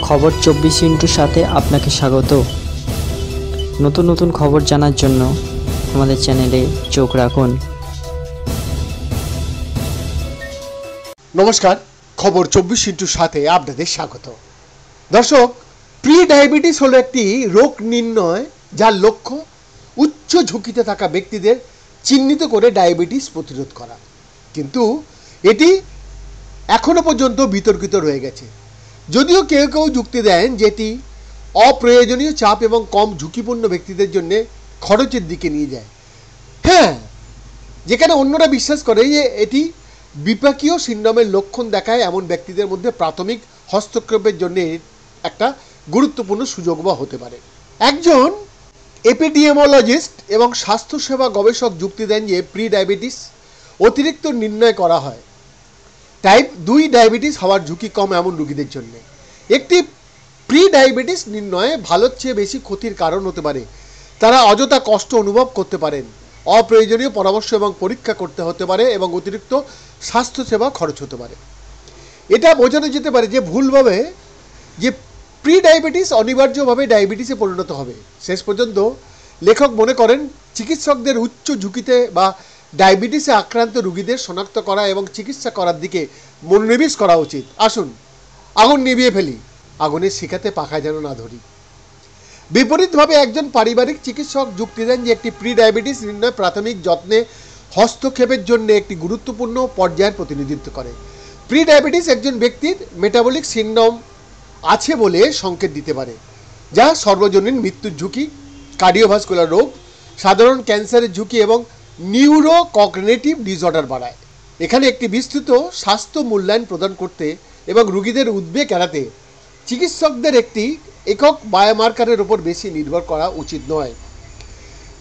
খবর 24 সাথে আপনাকে স্বাগত। নতুন নতুন খবর জানার জন্য আমাদের চ্যানেলে চোখ রাখুন। নমস্কার, খবর 24 আপনাদের স্বাগত। দর্শক, প্রি ডায়াবেটিস হলো একটি রোগ নির্ণয় যার লক্ষ্য উচ্চ ঝুঁকিতে থাকা ব্যক্তিদের চিহ্নিত করে ডায়াবেটিস প্রতিরোধ করা, কিন্তু এটি এখনো পর্যন্ত বিতর্কিত রয়ে গেছে। যদিও কেউ কেউ যুক্তি দেন যে এটি অপ্রয়োজনীয় চাপ এবং কম ঝুঁকিপূর্ণ ব্যক্তিদের জন্য খরচের দিকে নিয়ে যায়। হ্যাঁ, যেখানে অন্যরা বিশ্বাস করে যে এটি বিপাকীয় সিন্ড্রোমের লক্ষণ দেখায় এমন ব্যক্তিদের মধ্যে প্রাথমিক হস্তক্ষেপের জন্য একটা গুরুত্বপূর্ণ সুযোগ বা হতে পারে। একজন এপিডিমিওলজিস্ট এবং স্বাস্থ্যসেবা গবেষক যুক্তি দেন যে প্রি ডায়াবেটিস অতিরিক্ত নির্ণয় করা হয় টাইপ 2 ডায়াবেটিস হওয়ার ঝুঁকি কম এমন রোগীদের জন্য। একটি প্রি ডায়াবেটিস নির্ণয়ে ভালোর চেয়ে বেশি ক্ষতির কারণ হতে পারে। তারা অযথা কষ্ট অনুভব করতে পারেন, অপ্রয়োজনীয় পরামর্শ এবং পরীক্ষা করতে হতে পারে এবং অতিরিক্ত স্বাস্থ্যসেবা খরচ হতে পারে। এটা বোঝানো যেতে পারে যে ভুলভাবে যে প্রি ডায়াবেটিস অনিবার্যভাবে ডায়াবেটিসে পরিণত হবে। শেষ পর্যন্ত লেখক মনে করেন চিকিৎসকদের উচ্চ ঝুঁকিতে বা ডায়াবেটিসে আক্রান্ত রোগীদের শনাক্ত করা এবং চিকিৎসা করার দিকে মনোনিবেশ করা উচিত। আসুন আগুন নিভিয়ে ফেলি, আগুনের শিখাতে পাখা যেন না ধরি। বিপরীতভাবে একজন পারিবারিক চিকিৎসক যুক্তি দেন যে একটি প্রি ডায়াবেটিস নির্ণয় প্রাথমিক যত্নে হস্তক্ষেপের জন্য একটি গুরুত্বপূর্ণ পর্যায়ের প্রতিনিধিত্ব করে। প্রি ডায়াবেটিস একজন ব্যক্তির মেটাবলিক সিন্ড্রোম আছে বলে সংকেত দিতে পারে, যা সর্বজনীন মৃত্যুর ঝুঁকি, কার্ডিওভাস্কুলার রোগ, সাধারণ ক্যান্সারের ঝুঁকি এবং নিউরোকগনিটিভ ডিসঅর্ডার বাড়ায়। এখানে একটি বিস্তৃত স্বাস্থ্য মূল্যায়ন প্রদান করতে এবং রোগীদের উদ্বেগ এড়াতে চিকিৎসকদের একটি একক বায়োমার্কারের উপর বেশি নির্ভর করা উচিত নয়।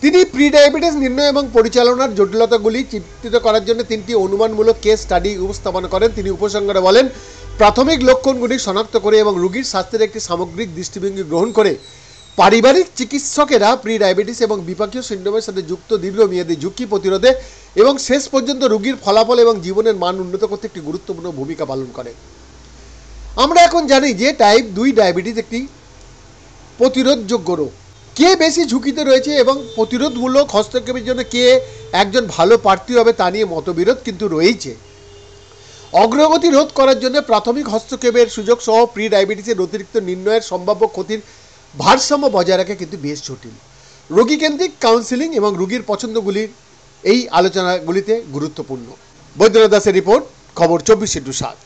তিনি প্রি ডায়াবেটিস নির্ণয় এবং পরিচালনার জটিলতাগুলি চিত্রিত করার জন্য 3টি অনুমানমূলক কেস স্টাডি উপস্থাপন করেন। তিনি উপসংহারে বলেন, প্রাথমিক লক্ষণগুলি শনাক্ত করে এবং রোগীর স্বাস্থ্যের একটি সামগ্রিক দৃষ্টিভঙ্গি গ্রহণ করে পারিবারিক চিকিৎসকেরা প্রি ডায়াবেটিস এবং বিপাকীয় সিন্ড্রোমের সাথে যুক্ত দীর্ঘমেয়াদী ঝুঁকি প্রতিরোধে এবং শেষ পর্যন্ত রোগীর ফলাফল এবং জীবনের মান উন্নত করতে একটি গুরুত্বপূর্ণ ভূমিকা পালন করে। আমরা এখন জানি যে টাইপ 2 ডায়াবেটিস একটি প্রতিরোধযোগ্য রোগ। কে বেশি ঝুঁকিতে রয়েছে এবং প্রতিরোধমূলক হস্তক্ষেপের জন্য কে একজন ভালো প্রার্থী হবে তা নিয়ে মতবিরোধ কিন্তু রয়েছে। অগ্রগতি রোধ করার জন্য প্রাথমিক হস্তক্ষেপের সুযোগ সহ প্রি ডায়াবেটিসের অতিরিক্ত নির্ণয়ের সম্ভাব্য ক্ষতির ভারসাম্য বজায় রাখা কিন্তু বেশ জটিল। রোগীকেন্দ্রিক কাউন্সিলিং এবং রোগীর পছন্দগুলির এই আলোচনাগুলিতে গুরুত্বপূর্ণ। বৈদ্যনাথ দাসের রিপোর্ট, খবর 24/7।